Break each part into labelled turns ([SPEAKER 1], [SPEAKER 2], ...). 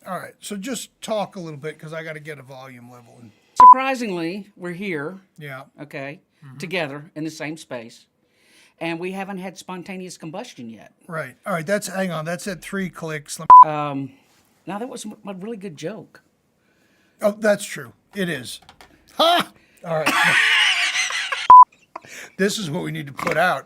[SPEAKER 1] All right. So just talk a little bit because I got to get a volume level.
[SPEAKER 2] Surprisingly, we're here,
[SPEAKER 1] Yeah.
[SPEAKER 2] okay, together in the same space, and we haven't had spontaneous combustion yet.
[SPEAKER 1] Right. All right. Hang on. That's at 3 clicks.
[SPEAKER 2] Now, that was a really good joke.
[SPEAKER 1] Oh, that's true. It is. Ha! All right. This is what we need to put out.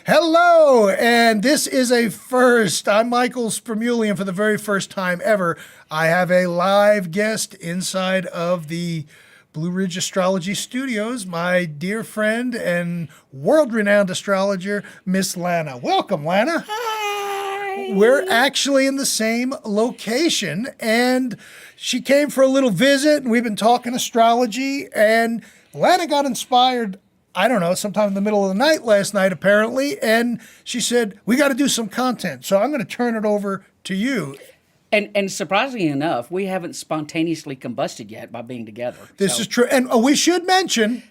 [SPEAKER 1] Hello, and this is a first. I'm Michael Spermulian for the very first time ever. I have a live guest inside of the Blue Ridge Astrology Studios, my dear friend and world-renowned astrologer, Miss Lana. Welcome, Lana.
[SPEAKER 2] Hi.
[SPEAKER 1] We're actually in the same location, and she came for a little visit, and we've been talking astrology, and Lana got inspired, I don't know, sometime in the middle of the night last night, apparently, and she said, we got to do some content, so I'm going to turn it over to you.
[SPEAKER 2] And surprisingly enough, we haven't spontaneously combusted yet by being together.
[SPEAKER 1] This is true, and we should mention,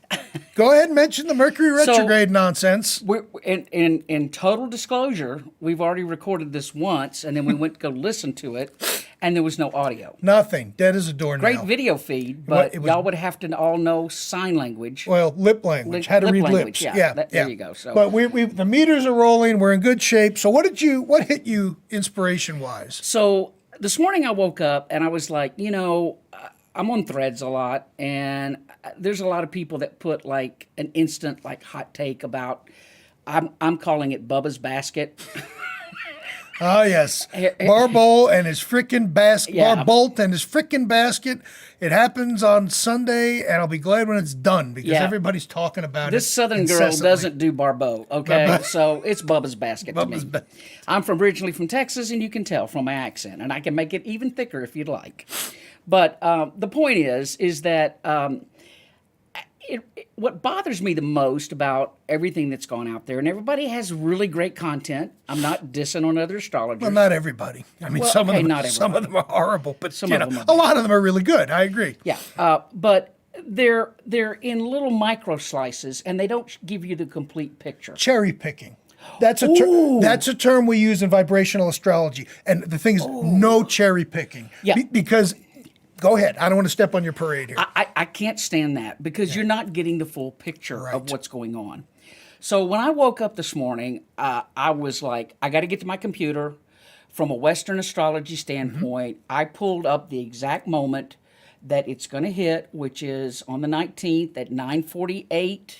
[SPEAKER 1] go ahead and mention the Mercury retrograde nonsense.
[SPEAKER 2] We're, in total disclosure, we've already recorded this once, and then we went to go listen to it, and there was no audio.
[SPEAKER 1] Nothing, dead as a doornail.
[SPEAKER 2] Great video feed, but y'all would have to all know sign language.
[SPEAKER 1] Well, lip language, how to read
[SPEAKER 2] language,
[SPEAKER 1] lips.
[SPEAKER 2] Yeah, there you go. So,
[SPEAKER 1] but we the meters are rolling. We're in good shape. So what hit you inspiration wise?
[SPEAKER 2] So this morning I woke up and I was like, I'm on Threads a lot, and there's a lot of people that put like an instant like hot take about. I'm calling it Bubba's basket.
[SPEAKER 1] Oh, yes. Barbault and his frickin' basket.
[SPEAKER 2] Yeah.
[SPEAKER 1] Barbault and his frickin' basket. It happens on Sunday, and I'll be glad when it's done because everybody's talking about it.
[SPEAKER 2] This Southern girl doesn't do Barbault, okay? So it's Bubba's basket to me. I'm originally from Texas, and you can tell from my accent, and I can make it even thicker if you'd like. But the point is that what bothers me the most about everything that's gone out there, and everybody has really great content. I'm not dissing on other astrologers.
[SPEAKER 1] Well, not everybody. I mean, some of them are horrible, but a lot of them are really good. I agree.
[SPEAKER 2] Yeah, but they're in little micro slices, and they don't give you the complete picture.
[SPEAKER 1] Cherry picking. That's a term we use in vibrational astrology. And the thing is, no cherry picking.
[SPEAKER 2] Yeah.
[SPEAKER 1] Because go ahead. I don't want to step on your parade here.
[SPEAKER 2] I can't stand that because you're not getting the full picture of what's going on. So when I woke up this morning, I was like, I got to get to my computer. From a Western astrology standpoint, I pulled up the exact moment that it's going to hit, which is on the 19th at 9:48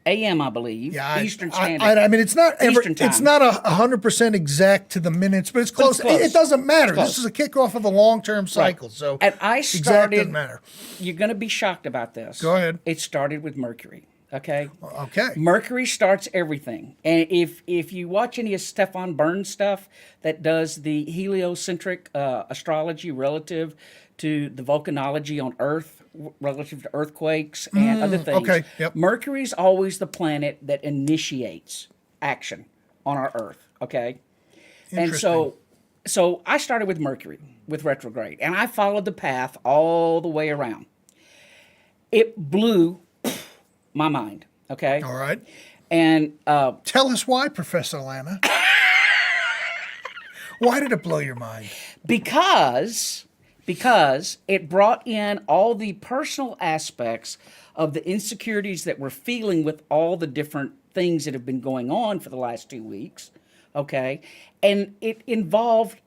[SPEAKER 2] a.m., I believe, Eastern Standard.
[SPEAKER 1] I mean, it's not
[SPEAKER 2] Eastern time.
[SPEAKER 1] It's not 100% exact to the minutes, but it's close. It doesn't matter. This is a kickoff of a long-term cycle, so
[SPEAKER 2] and I
[SPEAKER 1] exact
[SPEAKER 2] started.
[SPEAKER 1] doesn't matter.
[SPEAKER 2] You're going to be shocked about this.
[SPEAKER 1] Go ahead.
[SPEAKER 2] It started with Mercury. Okay.
[SPEAKER 1] Okay.
[SPEAKER 2] Mercury starts everything, and if you watch any of Stefan Burns stuff that does the heliocentric astrology relative to the volcanology on Earth, relative to earthquakes and other things.
[SPEAKER 1] Okay. Yep.
[SPEAKER 2] Mercury's always the planet that initiates action on our Earth. Okay. And so I started with Mercury with retrograde, and I followed the path all the way around. It blew my mind. Okay.
[SPEAKER 1] All right.
[SPEAKER 2] And
[SPEAKER 1] tell us why, Professor Lana. Why did it blow your mind?
[SPEAKER 2] Because it brought in all the personal aspects of the insecurities that we're feeling with all the different things that have been going on for the last 2 weeks, okay? And it involved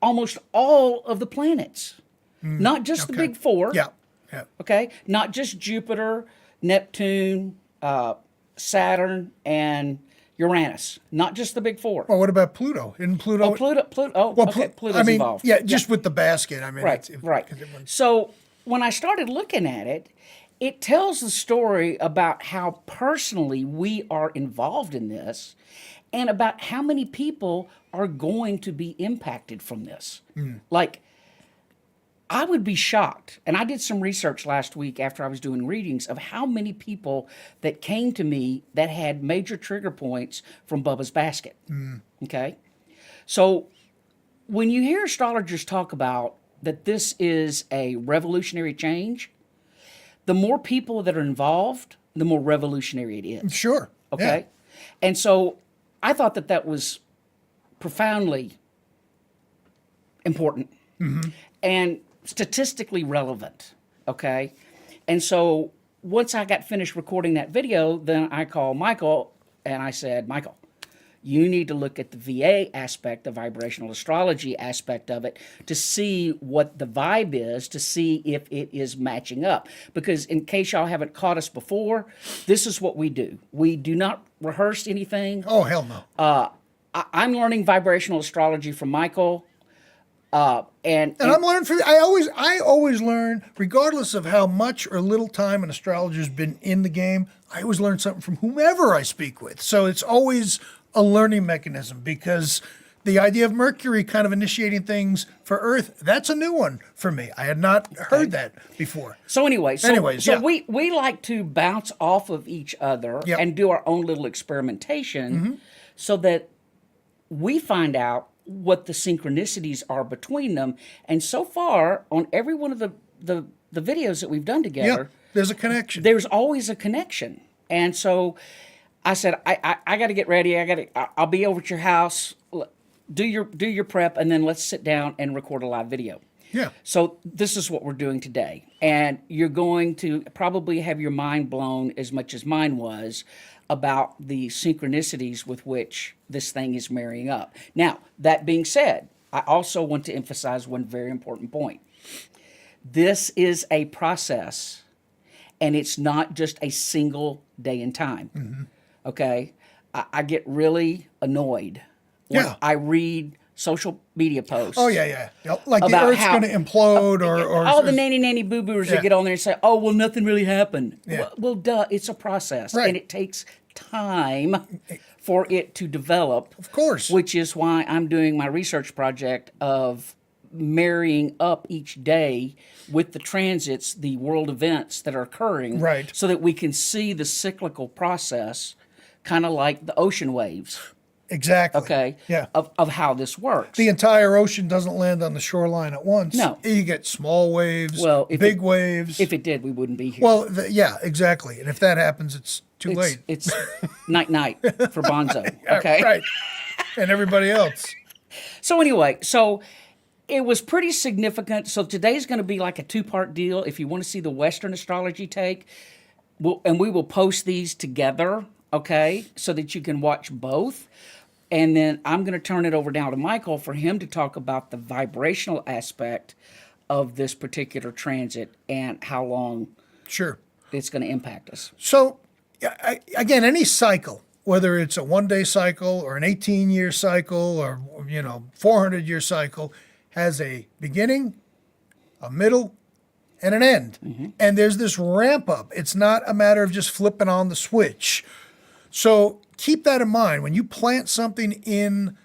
[SPEAKER 2] almost all of the planets, not just the big four, okay? Not just Jupiter, Neptune, Saturn, and Uranus, not just the big four.
[SPEAKER 1] Well, what about Pluto? Isn't Pluto?
[SPEAKER 2] Pluto's involved.
[SPEAKER 1] Yeah, just with the basket. I mean,
[SPEAKER 2] right. So when I started looking at it, it tells the story about how personally we are involved in this, and about how many people are going to be impacted from this. Like, I would be shocked, and I did some research last week after I was doing readings of how many people that came to me that had major trigger points from Bubba's basket. Okay? So when you hear astrologers talk about that this is a revolutionary change, the more people that are involved, the more revolutionary it is.
[SPEAKER 1] Sure.
[SPEAKER 2] Okay? And so I thought that was profoundly important. and statistically relevant. Okay. And so once I got finished recording that video, then I called Michael and I said, Michael, you need to look at the VA aspect, the vibrational astrology aspect of it, to see what the vibe is, to see if it is matching up. Because in case y'all haven't caught us before, this is what we do. We do not rehearse anything.
[SPEAKER 1] Oh, hell no.
[SPEAKER 2] I'm learning vibrational astrology from Michael. And
[SPEAKER 1] I'm learning from. I always learn, regardless of how much or little time an astrologer's been in the game. I always learn something from whomever I speak with. So it's always a learning mechanism, because the idea of Mercury kind of initiating things for Earth, that's a new one for me. I had not heard that before.
[SPEAKER 2] So anyway,
[SPEAKER 1] yeah.
[SPEAKER 2] we like to bounce off of each other
[SPEAKER 1] Yep.
[SPEAKER 2] and do our own little experimentation so that we find out what the synchronicities are between them. And so far, on every one of the videos that we've done together,
[SPEAKER 1] There's a connection.
[SPEAKER 2] there's always a connection. And so I said, I got to get ready. I'll be over at your house. Do your prep, and then let's sit down and record a live video.
[SPEAKER 1] Yeah.
[SPEAKER 2] So this is what we're doing today, and you're going to probably have your mind blown as much as mine was about the synchronicities with which this thing is marrying up. Now, that being said, I also want to emphasize one very important point. This is a process, and it's not just a single day in time. Okay? I get really annoyed when I read social media posts.
[SPEAKER 1] Oh, yeah. Like the
[SPEAKER 2] about
[SPEAKER 1] Earth's
[SPEAKER 2] how-
[SPEAKER 1] going to implode or
[SPEAKER 2] all the nanny boo-boos that get on there and say, oh, well, nothing really happened.
[SPEAKER 1] Yeah.
[SPEAKER 2] Well, duh, it's a process.
[SPEAKER 1] Right.
[SPEAKER 2] And it takes time for it to develop.
[SPEAKER 1] Of course.
[SPEAKER 2] Which is why I'm doing my research project of marrying up each day with the transits, the world events that are occurring.
[SPEAKER 1] Right.
[SPEAKER 2] So that we can see the cyclical process, kind of like the ocean waves.
[SPEAKER 1] Exactly.
[SPEAKER 2] Okay.
[SPEAKER 1] Yeah.
[SPEAKER 2] Of how this works.
[SPEAKER 1] The entire ocean doesn't land on the shoreline at once.
[SPEAKER 2] No.
[SPEAKER 1] You get small waves,
[SPEAKER 2] Well,
[SPEAKER 1] big waves.
[SPEAKER 2] If it did, we wouldn't be here.
[SPEAKER 1] Well, yeah, exactly. And if that happens, it's too late.
[SPEAKER 2] It's night for Bonzo. Okay.
[SPEAKER 1] Right. And everybody else.
[SPEAKER 2] So anyway, it was pretty significant. So today's going to be like a two-part deal. If you want to see the Western astrology take, we will post these together, okay, so that you can watch both. And then I'm going to turn it over down to Michael for him to talk about the vibrational aspect of this particular transit and how long
[SPEAKER 1] Sure.
[SPEAKER 2] it's going to impact us.
[SPEAKER 1] So, again, any cycle, whether it's a one-day cycle or an 18-year cycle or 400-year cycle, has a beginning, a middle, and an end. And there's this ramp up. It's not a matter of just flipping on the switch. So keep that in mind. When you plant something in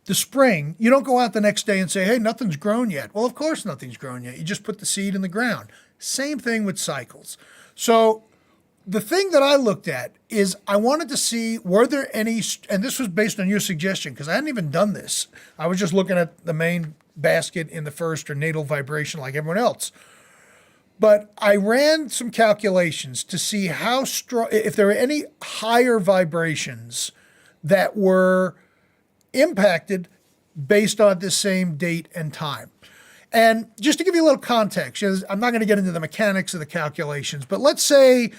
[SPEAKER 1] the spring, you don't go out the next day and say, hey, nothing's grown yet. Well, of course nothing's grown yet. You just put the seed in the ground. Same thing with cycles. So the thing that I looked at is I wanted to see, were there any, and this was based on your suggestion, because I hadn't even done this. I was just looking at the main basket in the first, or natal vibration like everyone else. But I ran some calculations to see how strong, if there were any higher vibrations that were impacted based on this same date and time. And just to give you a little context, I'm not going to get into the mechanics of the calculations, but let's say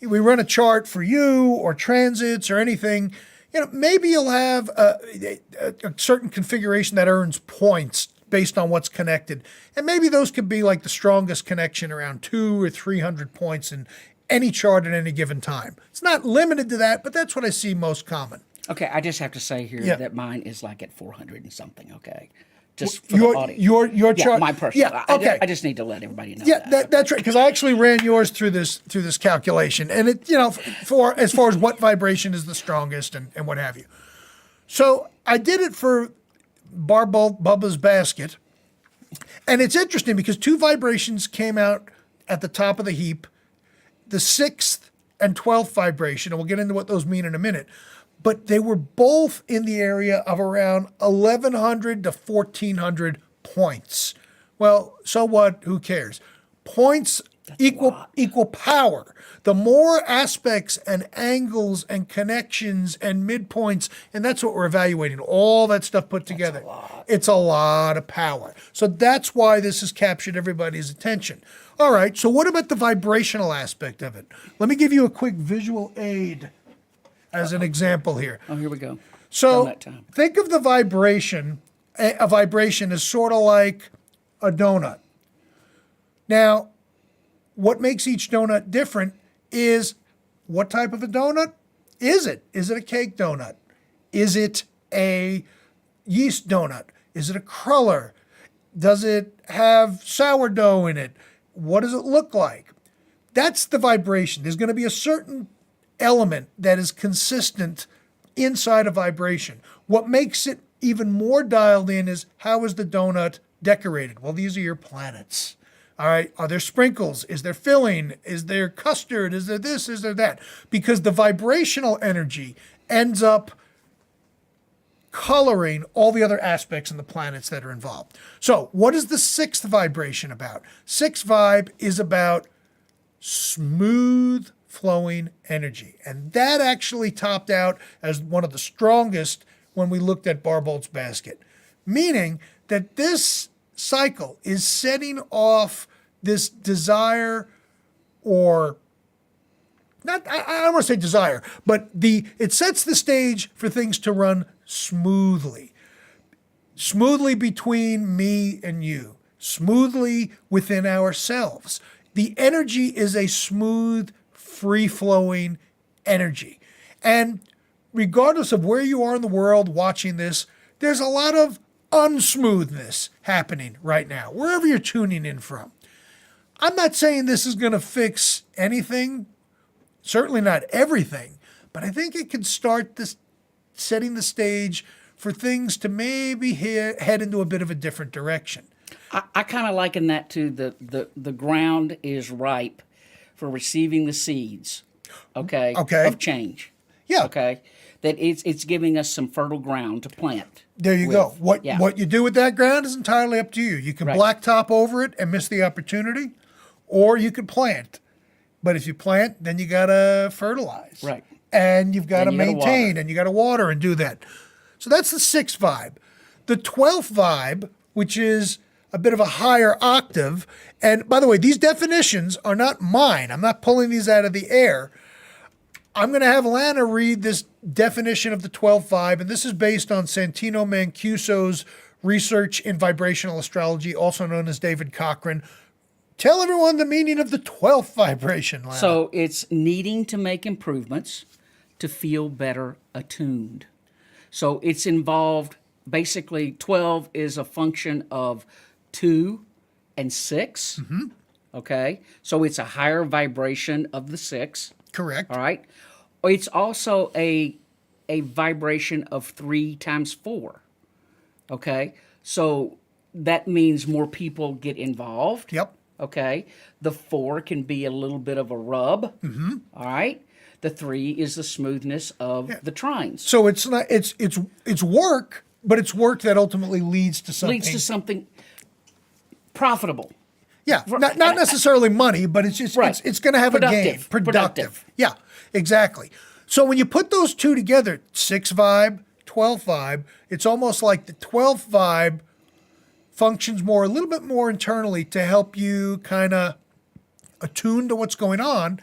[SPEAKER 1] we run a chart for you or transits or anything. Maybe you'll have a certain configuration that earns points based on what's connected. And maybe those could be like the strongest connection, around 200 or 300 points in any chart at any given time. It's not limited to that, but that's what I see most common.
[SPEAKER 2] Okay, I just have to say here that mine is like at 400 and something, okay? Just for
[SPEAKER 1] Your
[SPEAKER 2] the audience.
[SPEAKER 1] your chart.
[SPEAKER 2] My personal.
[SPEAKER 1] Yeah, okay.
[SPEAKER 2] I just need to let everybody know
[SPEAKER 1] That's right, because I actually ran yours through this calculation, and it for as far as what vibration is the strongest and what have you. So I did it for Barbault, Bubba's basket, and it's interesting because two vibrations came out at the top of the heap, the 6th and 12th vibration, and we'll get into what those mean in a minute. But they were both in the area of around 1,100 to 1,400 points. Well, so what? Who cares? Points equal power. The more aspects and angles and connections and midpoints, and that's what we're evaluating, all that stuff put together. It's a lot of power. So that's why this has captured everybody's attention. All right, so what about the vibrational aspect of it? Let me give you a quick visual aid as an example here.
[SPEAKER 2] Oh, here we go.
[SPEAKER 1] So think of the vibration, a vibration is sort of like a donut. Now, what makes each donut different is what type of a donut is it? Is it a cake donut? Is it a yeast donut? Is it a cruller? Does it have sourdough in it? What does it look like? That's the vibration. There's going to be a certain element that is consistent inside a vibration. What makes it even more dialed in is how is the donut decorated? Well, these are your planets. All right. Are there sprinkles? Is there filling? Is there custard? Is there this? Is there that? Because the vibrational energy ends up coloring all the other aspects in the planets that are involved. So what is the sixth vibration about? Sixth vibe is about smooth flowing energy. And that actually topped out as one of the strongest when we looked at Barbault's basket, meaning that this cycle is setting off this desire, or not, I don't want to say desire, but it sets the stage for things to run smoothly. Smoothly between me and you, smoothly within ourselves. The energy is a smooth, free-flowing energy. And regardless of where you are in the world watching this, there's a lot of unsmoothness happening right now, wherever you're tuning in from. I'm not saying this is going to fix anything, certainly not everything, but I think it can start this setting the stage for things to maybe head into a bit of a different direction.
[SPEAKER 2] I kind of liken that to the ground is ripe for receiving the seeds, okay. Of change.
[SPEAKER 1] Yeah.
[SPEAKER 2] Okay, that it's giving us some fertile ground to plant.
[SPEAKER 1] There you go. What you do with that ground is entirely up to you. You can blacktop over it and miss the opportunity, or you could plant. But if you plant, then you got to fertilize.
[SPEAKER 2] Right.
[SPEAKER 1] And you've got to maintain, and you got to water and do that. So that's the sixth vibe. The 12th vibe, which is a bit of a higher octave, and by the way, these definitions are not mine. I'm not pulling these out of the air. I'm going to have Lana read this definition of the 12th vibe, and this is based on Santino Mancuso's research in vibrational astrology, also known as David Cochran. Tell everyone the meaning of the 12th vibration, Lana.
[SPEAKER 2] So it's needing to make improvements to feel better attuned. So it's involved, basically 12 is a function of 2 and 6. Mm-hmm. Okay? So it's a higher vibration of the 6.
[SPEAKER 1] Correct.
[SPEAKER 2] All right? It's also a vibration of 3 times 4. Okay? So that means more people get involved.
[SPEAKER 1] Yep.
[SPEAKER 2] Okay? The 4 can be a little bit of a rub. Mm-hmm. All right? The 3 is the smoothness of the trines.
[SPEAKER 1] So it's not it's work, but it's work that ultimately leads to something.
[SPEAKER 2] Leads to something profitable.
[SPEAKER 1] Yeah, not necessarily money, but it's just it's going to have a gain. Productive. Yeah, exactly. So when you put those two together, 6 vibe, 12 vibe, it's almost like the 12th vibe functions a little bit more internally to help you kind of attune to what's going on.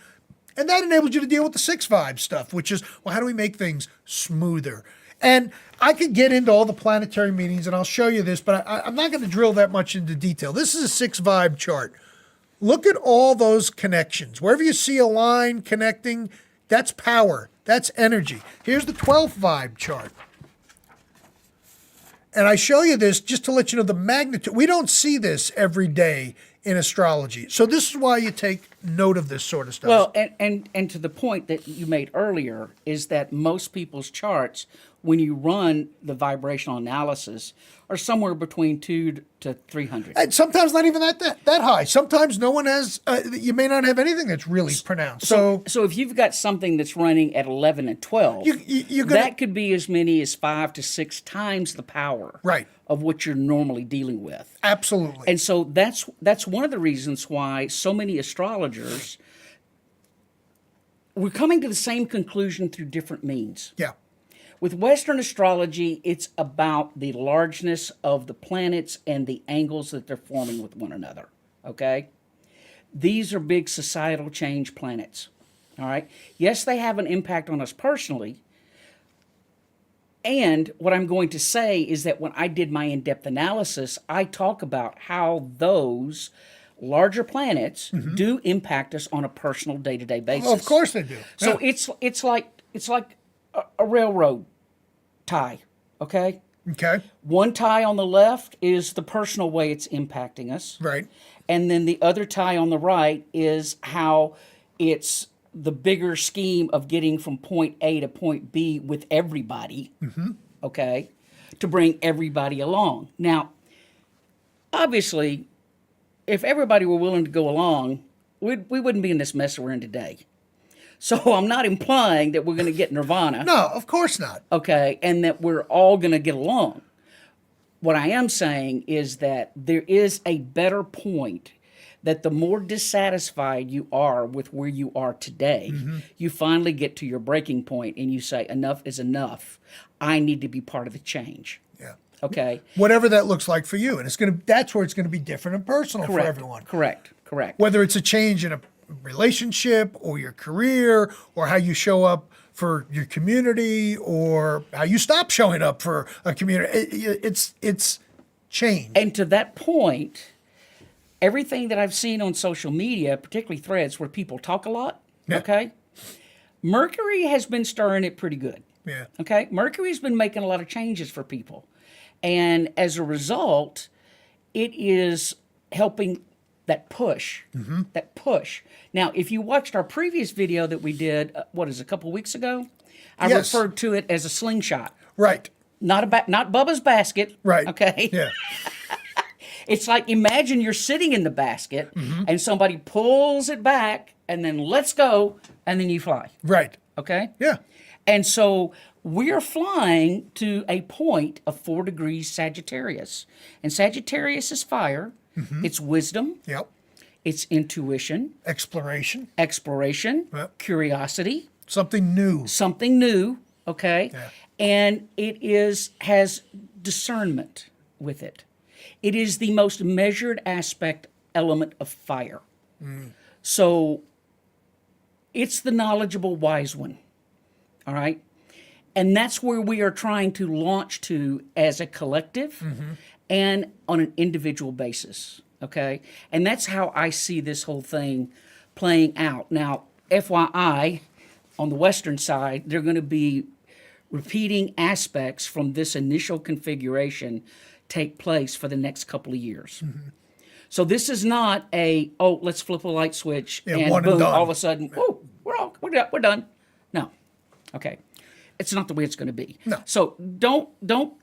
[SPEAKER 1] And that enables you to deal with the 6 vibe stuff, which is, well, how do we make things smoother? And I could get into all the planetary meanings, and I'll show you this, but I'm not going to drill that much into detail. This is a 6 vibe chart. Look at all those connections. Wherever you see a line connecting, that's power. That's energy. Here's the 12th vibe chart. And I show you this just to let you know the magnitude. We don't see this every day in astrology. So this is why you take note of this sort of stuff.
[SPEAKER 2] Well, and to the point that you made earlier is that most people's charts when you run the vibrational analysis are somewhere between 2 to 300.
[SPEAKER 1] And sometimes not even that high. Sometimes no one has. You may not have anything that's really pronounced. So
[SPEAKER 2] if you've got something that's running at 11 and 12,
[SPEAKER 1] you're gonna,
[SPEAKER 2] that could be as many as 5 to 6 times the power of what you're normally dealing with.
[SPEAKER 1] Absolutely.
[SPEAKER 2] And so that's one of the reasons why so many astrologers, we're coming to the same conclusion through different means.
[SPEAKER 1] Yeah.
[SPEAKER 2] With Western astrology, it's about the largeness of the planets and the angles that they're forming with one another, okay? These are big societal change planets, all right? Yes, they have an impact on us personally, and what I'm going to say is that when I did my in-depth analysis, I talk about how those larger planets do impact us on a personal day-to-day basis.
[SPEAKER 1] Well, of course they do.
[SPEAKER 2] So
[SPEAKER 1] Yeah.
[SPEAKER 2] it's like a railroad tie, okay?
[SPEAKER 1] Okay.
[SPEAKER 2] One tie on the left is the personal way it's impacting us.
[SPEAKER 1] Right.
[SPEAKER 2] And then the other tie on the right is how it's the bigger scheme of getting from point A to point B with everybody, okay, to bring everybody along. Now, obviously, if everybody were willing to go along, we wouldn't be in this mess we're in today. So I'm not implying that we're going to get nirvana.
[SPEAKER 1] No, of course not.
[SPEAKER 2] Okay, and that we're all going to get along. What I am saying is that there is a better point that the more dissatisfied you are with where you are today, you finally get to your breaking point and you say, enough is enough. I need to be part of the change.
[SPEAKER 1] Yeah.
[SPEAKER 2] Okay?
[SPEAKER 1] Whatever that looks like for you. And that's where it's going to be different and personal for everyone.
[SPEAKER 2] Correct.
[SPEAKER 1] Whether it's a change in a relationship or your career or how you show up for your community or how you stop showing up for a community. It's change.
[SPEAKER 2] And to that point, everything that I've seen on social media, particularly threads where people talk a lot, okay? Mercury has been stirring it pretty good.
[SPEAKER 1] Yeah.
[SPEAKER 2] Okay? Mercury's been making a lot of changes for people. And as a result, it is helping that push. Now, if you watched our previous video that we did, a couple weeks ago? I referred to it as a slingshot.
[SPEAKER 1] Right.
[SPEAKER 2] Not Bubba's basket.
[SPEAKER 1] Right.
[SPEAKER 2] Okay?
[SPEAKER 1] Yeah.
[SPEAKER 2] It's like, imagine you're sitting in the basket and somebody pulls it back and then let's go and then you fly.
[SPEAKER 1] Right.
[SPEAKER 2] Okay?
[SPEAKER 1] Yeah.
[SPEAKER 2] And so we're flying to a point of 4 degrees Sagittarius. And Sagittarius is fire. It's wisdom.
[SPEAKER 1] Yep.
[SPEAKER 2] It's intuition.
[SPEAKER 1] Exploration.
[SPEAKER 2] Yep. Curiosity.
[SPEAKER 1] Something new.
[SPEAKER 2] Okay?
[SPEAKER 1] Yeah.
[SPEAKER 2] And it has discernment with it. It is the most measured element of fire. So it's the knowledgeable wise one. All right? And that's where we are trying to launch to as a collective and on an individual basis. Okay? And that's how I see this whole thing playing out. Now, FYI, on the Western side, they're going to be repeating aspects from this initial configuration take place for the next couple of years. So this is not let's flip a light switch and
[SPEAKER 1] one
[SPEAKER 2] boom,
[SPEAKER 1] and done.
[SPEAKER 2] all of a sudden, whoa, we're done. No. Okay. It's not the way it's going to be.
[SPEAKER 1] No.
[SPEAKER 2] So don't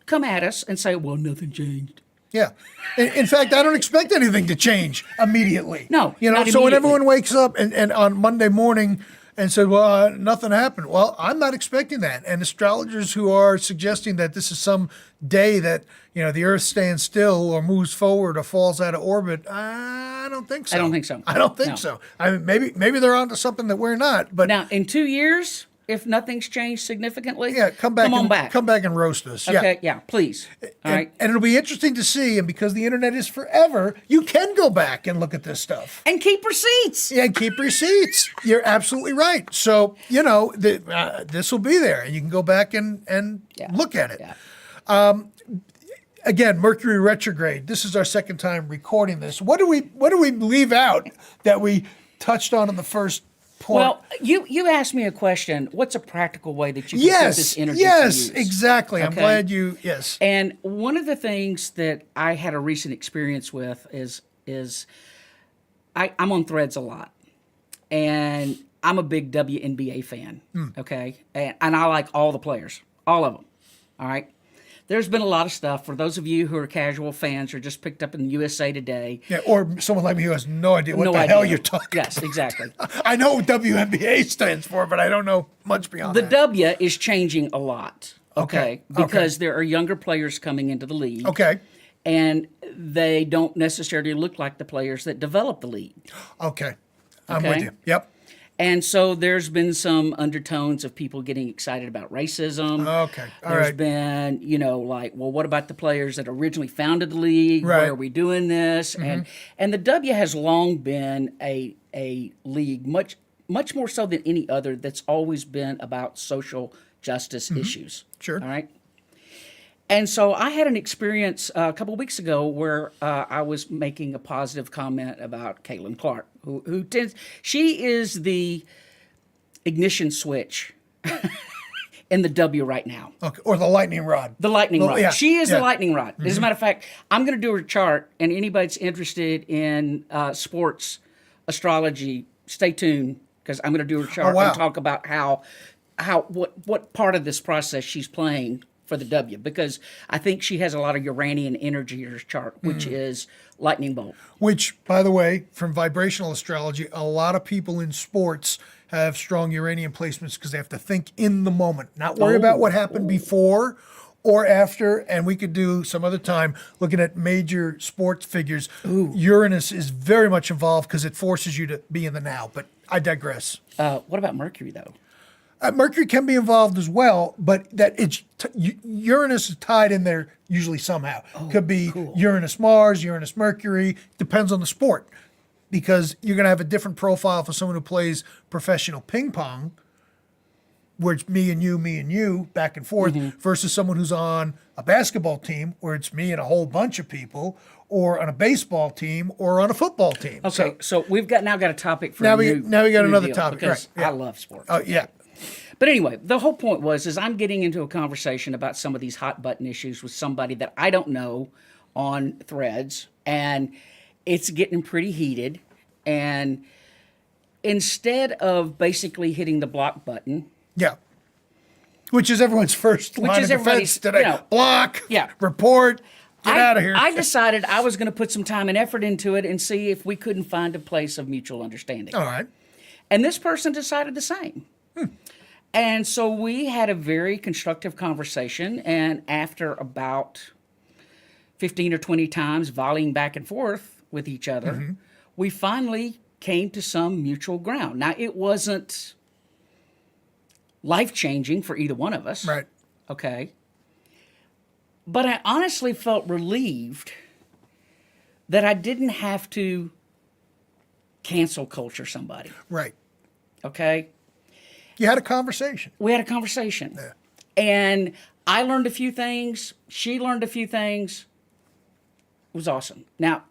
[SPEAKER 2] come at us and say, well, nothing changed.
[SPEAKER 1] Yeah. In fact, I don't expect anything to change immediately.
[SPEAKER 2] No,
[SPEAKER 1] You know,
[SPEAKER 2] not
[SPEAKER 1] so when
[SPEAKER 2] immediately.
[SPEAKER 1] everyone wakes up and on Monday morning and said, well, nothing happened. Well, I'm not expecting that. And astrologers who are suggesting that this is some day that, the Earth stands still or moves forward or falls out of orbit, I don't think so.
[SPEAKER 2] I don't think so.
[SPEAKER 1] I don't think
[SPEAKER 2] No.
[SPEAKER 1] so. I mean, maybe they're onto something that we're not. But
[SPEAKER 2] Now, in 2 years, if nothing's changed significantly,
[SPEAKER 1] come back.
[SPEAKER 2] on back.
[SPEAKER 1] Come back and roast us.
[SPEAKER 2] Okay, yeah, please. All right.
[SPEAKER 1] And it'll be interesting to see. And because the internet is forever, you can go back and look at this stuff.
[SPEAKER 2] And keep receipts.
[SPEAKER 1] Yeah, and keep receipts. You're absolutely right. So, this will be there. And you can go back and look at it.
[SPEAKER 2] Yeah.
[SPEAKER 1] Again, Mercury retrograde. This is our second time recording this. What do we leave out that we touched on in the first point?
[SPEAKER 2] Well, you asked me a question. What's a practical way that you can put this energy to
[SPEAKER 1] yes,
[SPEAKER 2] use?
[SPEAKER 1] exactly. I'm
[SPEAKER 2] Okay.
[SPEAKER 1] glad you, yes.
[SPEAKER 2] And one of the things that I had a recent experience with is I'm on Threads a lot, and I'm a big WNBA fan. Okay, and I like all the players, all of them. All right. There's been a lot of stuff for those of you who are casual fans or just picked up in USA Today.
[SPEAKER 1] Yeah, or someone like me who has no idea what
[SPEAKER 2] No
[SPEAKER 1] the
[SPEAKER 2] idea.
[SPEAKER 1] hell you're talking
[SPEAKER 2] Yes, exactly.
[SPEAKER 1] I know what WNBA stands for, but I don't know much beyond
[SPEAKER 2] The
[SPEAKER 1] that.
[SPEAKER 2] W is changing a lot.
[SPEAKER 1] Okay.
[SPEAKER 2] Okay. Because there are younger players coming into the league.
[SPEAKER 1] Okay.
[SPEAKER 2] And they don't necessarily look like the players that develop the league.
[SPEAKER 1] Okay. I'm
[SPEAKER 2] Okay.
[SPEAKER 1] with you. Yep.
[SPEAKER 2] And so there's been some undertones of people getting excited about racism.
[SPEAKER 1] Okay. All
[SPEAKER 2] There's
[SPEAKER 1] right.
[SPEAKER 2] been, like, well, what about the players that originally founded the league?
[SPEAKER 1] Right.
[SPEAKER 2] Why are we doing this? And the W has long been a league, much more so than any other, that's always been about social justice issues.
[SPEAKER 1] Sure.
[SPEAKER 2] All right. And so I had an experience a couple of weeks ago where I was making a positive comment about Caitlin Clark, who tends, she is the ignition switch in the W right now.
[SPEAKER 1] Okay. Or the lightning rod.
[SPEAKER 2] The lightning rod.
[SPEAKER 1] yeah,
[SPEAKER 2] She is
[SPEAKER 1] yeah.
[SPEAKER 2] the lightning rod. As a matter of fact, I'm going to do her chart, and anybody that's interested in sports astrology, stay tuned, because I'm going to do her chart
[SPEAKER 1] wow.
[SPEAKER 2] and talk about what part of this process she's playing for the W, because I think she has a lot of Uranian energy in her chart, which is lightning bolt.
[SPEAKER 1] Which, by the way, from vibrational astrology, a lot of people in sports have strong uranium placements because they have to think in the moment, not worry about what happened before or after. And we could do some other time looking at major sports figures. Uranus is very much involved because it forces you to be in the now. But I digress.
[SPEAKER 2] What about Mercury, though?
[SPEAKER 1] Mercury can be involved as well, but that Uranus is tied in there usually somehow. Could be Uranus Mars, Uranus Mercury, depends on the sport, because you're going to have a different profile for someone who plays professional ping pong, where it's me and you, back and forth, versus someone who's on a basketball team where it's me and a whole bunch of people, or on a baseball team, or on a football team.
[SPEAKER 2] Okay, so we've now got a topic for
[SPEAKER 1] Now
[SPEAKER 2] a
[SPEAKER 1] we
[SPEAKER 2] new,
[SPEAKER 1] got
[SPEAKER 2] new
[SPEAKER 1] another
[SPEAKER 2] deal,
[SPEAKER 1] topic,
[SPEAKER 2] because
[SPEAKER 1] right, yeah.
[SPEAKER 2] I love sports.
[SPEAKER 1] Oh, yeah.
[SPEAKER 2] But anyway, the whole point is I'm getting into a conversation about some of these hot button issues with somebody that I don't know on Threads, and it's getting pretty heated. And instead of basically hitting the block button,
[SPEAKER 1] Yeah. Which is everyone's first line
[SPEAKER 2] is
[SPEAKER 1] of
[SPEAKER 2] everybody's,
[SPEAKER 1] defense today. Block, report, get out of here.
[SPEAKER 2] I decided I was going to put some time and effort into it and see if we couldn't find a place of mutual understanding.
[SPEAKER 1] All right.
[SPEAKER 2] And this person decided the same. And so we had a very constructive conversation, and after about 15 or 20 times volleying back and forth with each other, we finally came to some mutual ground. Now, it wasn't life-changing for either one of us.
[SPEAKER 1] Right.
[SPEAKER 2] Okay. But I honestly felt relieved that I didn't have to cancel culture somebody.
[SPEAKER 1] Right.
[SPEAKER 2] Okay.
[SPEAKER 1] You had a conversation.
[SPEAKER 2] We had a conversation.
[SPEAKER 1] Yeah.
[SPEAKER 2] And I learned a few things. She learned a few things. It was awesome. Now,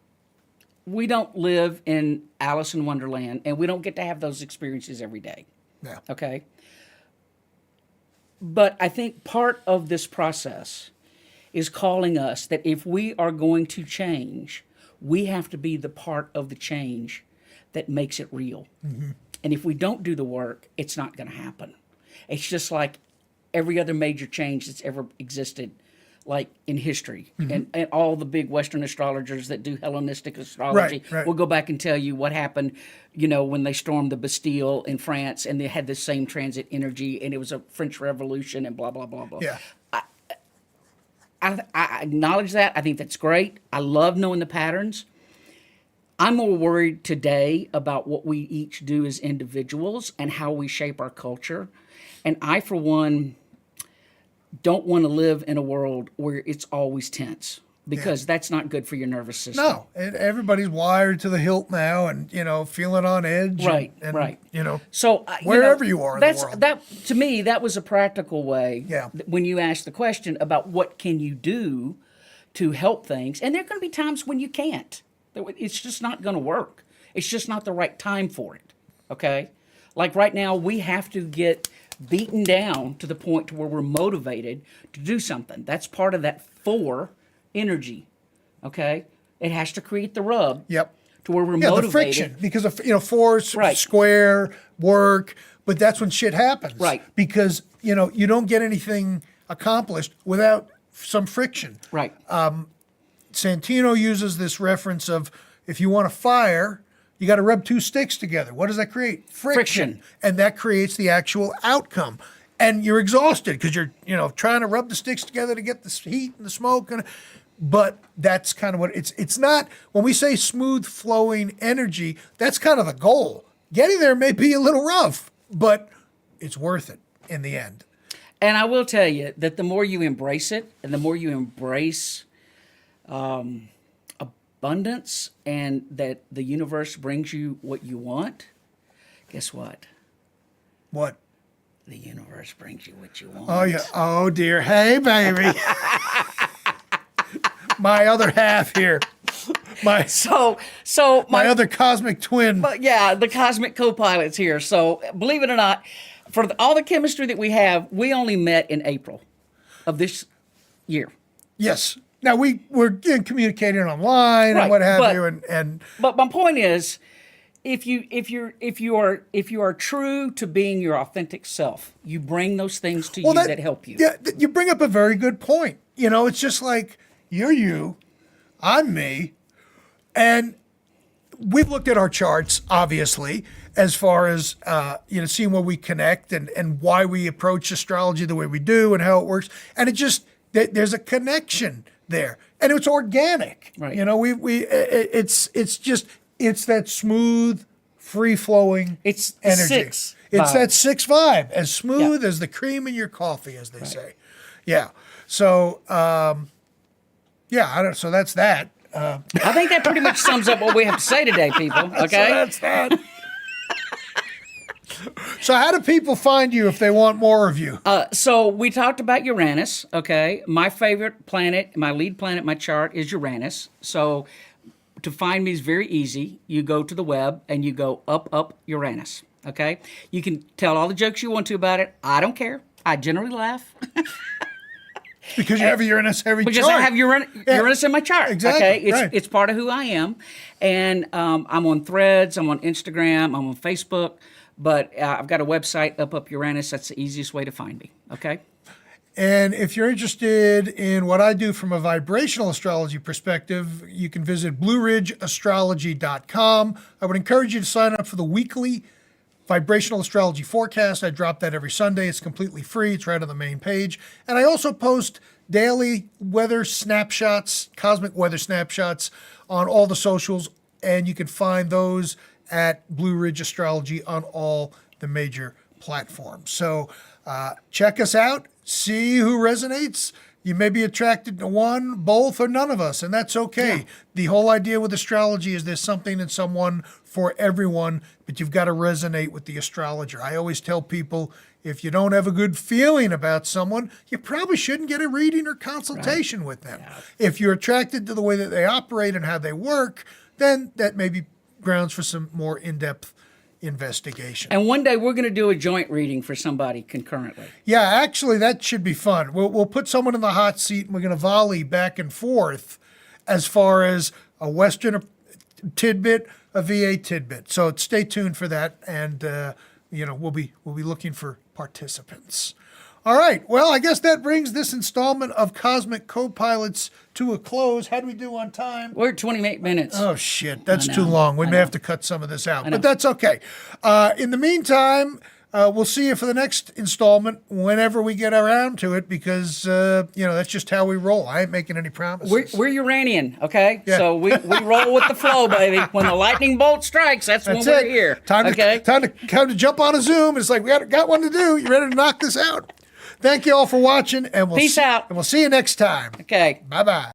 [SPEAKER 2] we don't live in Alice in Wonderland, and we don't get to have those experiences every day.
[SPEAKER 1] Yeah.
[SPEAKER 2] Okay? But I think part of this process is calling us that if we are going to change, we have to be the part of the change that makes it real. And if we don't do the work, it's not going to happen. It's just like every other major change that's ever existed, like in history. And all the big Western astrologers that do Hellenistic astrology
[SPEAKER 1] Right.
[SPEAKER 2] will go back and tell you what happened, when they stormed the Bastille in France and they had the same transit energy and it was a French Revolution and blah, blah, blah, blah.
[SPEAKER 1] Yeah.
[SPEAKER 2] I acknowledge that. I think that's great. I love knowing the patterns. I'm more worried today about what we each do as individuals and how we shape our culture. And I, for one, don't want to live in a world where it's always tense, because that's not good for your nervous system.
[SPEAKER 1] No, and everybody's wired to the hilt now, and feeling on edge.
[SPEAKER 2] Right,
[SPEAKER 1] and,
[SPEAKER 2] right.
[SPEAKER 1] So wherever you are in the world.
[SPEAKER 2] That to me, that was a practical way.
[SPEAKER 1] Yeah.
[SPEAKER 2] When you ask the question about what can you do to help things, and there are going to be times when you can't. It's just not going to work. It's just not the right time for it. Okay, like right now, we have to get beaten down to the point to where we're motivated to do something. That's part of that 4 energy. Okay, it has to create the rub.
[SPEAKER 1] Yep.
[SPEAKER 2] To where we're
[SPEAKER 1] Yeah,
[SPEAKER 2] motivated.
[SPEAKER 1] the friction, because of force,
[SPEAKER 2] Right.
[SPEAKER 1] square, work, but that's when shit happens.
[SPEAKER 2] Right.
[SPEAKER 1] Because you don't get anything accomplished without some friction.
[SPEAKER 2] Right.
[SPEAKER 1] Santino uses this reference of if you want a fire, you got to rub two sticks together. What does that create?
[SPEAKER 2] Friction.
[SPEAKER 1] And that creates the actual outcome. And you're exhausted because you're, trying to rub the sticks together to get the heat and the smoke. But that's kind of what it's not. When we say smooth flowing energy, that's kind of the goal. Getting there may be a little rough, but it's worth it in the end.
[SPEAKER 2] And I will tell you that the more you embrace it and the more you embrace abundance and that the universe brings you what you want, guess what?
[SPEAKER 1] What?
[SPEAKER 2] The universe brings you what you want.
[SPEAKER 1] Oh, yeah. Oh, dear. Hey, baby. My other half here. My
[SPEAKER 2] My
[SPEAKER 1] other cosmic twin.
[SPEAKER 2] But yeah, the cosmic co-pilot's here. So believe it or not, for all the chemistry that we have, we only met in April of this year.
[SPEAKER 1] Yes. Now we're communicating online and what have you, and
[SPEAKER 2] but my point is, if you are true to being your authentic self, you bring those things to you that help you.
[SPEAKER 1] Yeah, you bring up a very good point. It's just like you're you, I'm me, and we've looked at our charts, obviously, as far as seeing where we connect and why we approach astrology the way we do and how it works, and it just there's a connection there, and it's organic.
[SPEAKER 2] Right.
[SPEAKER 1] It's that smooth, free flowing energy.
[SPEAKER 2] Six
[SPEAKER 1] It's
[SPEAKER 2] vibe.
[SPEAKER 1] that six vibe, as smooth as the cream in your coffee, as they say. Yeah. So I don't. So that's that.
[SPEAKER 2] I think that pretty much sums up what we have to say today, people. Okay.
[SPEAKER 1] So that's that. So how do people find you if they want more of you?
[SPEAKER 2] So we talked about Uranus, okay? My favorite planet, my lead planet, my chart is Uranus. So to find me is very easy. You go to the web and you go up Uranus, okay? You can tell all the jokes you want to about it. I don't care. I generally laugh.
[SPEAKER 1] Because you have a Uranus every
[SPEAKER 2] Because
[SPEAKER 1] chart.
[SPEAKER 2] I have Uranus in my chart.
[SPEAKER 1] Exactly,
[SPEAKER 2] Okay,
[SPEAKER 1] right.
[SPEAKER 2] it's part of who I am, and I'm on Threads, I'm on Instagram, I'm on Facebook, but I've got a website, Up Uranus. That's the easiest way to find me. Okay.
[SPEAKER 1] And if you're interested in what I do from a vibrational astrology perspective, you can visit blueridgeastrology.com. I would encourage you to sign up for the weekly Vibrational Astrology Forecast. I drop that every Sunday. It's completely free. It's right on the main page. And I also post daily weather snapshots, cosmic weather snapshots on all the socials. And you can find those at Blue Ridge Astrology on all the major platforms. So check us out. See who resonates. You may be attracted to one, both, or none of us, and that's okay. Yeah. The whole idea with astrology is there's something in someone for everyone, but you've got to resonate with the astrologer. I always tell people, if you don't have a good feeling about someone, you probably shouldn't get a reading or consultation with them. Yeah. If you're attracted to the way that they operate and how they work, then that may be grounds for some more in-depth investigation.
[SPEAKER 2] And one day we're going to do a joint reading for somebody concurrently.
[SPEAKER 1] Yeah, actually, that should be fun. We'll put someone in the hot seat and we're going to volley back and forth as far as a Western tidbit, a VA tidbit. So stay tuned for that, and we'll be looking for participants. All right. Well, I guess that brings this installment of Cosmic Co-Pilots to a close. How do we do on time?
[SPEAKER 2] We're at 28 minutes.
[SPEAKER 1] Oh, shit. That's too long. We may have to cut some of this out, but that's okay. In the meantime, we'll see you for the next installment whenever we get around to it, because, that's just how we roll. I ain't making any promises.
[SPEAKER 2] We're Uranian, okay?
[SPEAKER 1] Yeah.
[SPEAKER 2] So we roll with the flow, baby. When the lightning bolt strikes, that's when we're here.
[SPEAKER 1] Time to jump on a Zoom. It's like, we got one to do. You ready to knock this out? Thank you all for watching, and
[SPEAKER 2] Peace out.
[SPEAKER 1] And we'll see you next time.
[SPEAKER 2] Okay.
[SPEAKER 1] Bye-bye.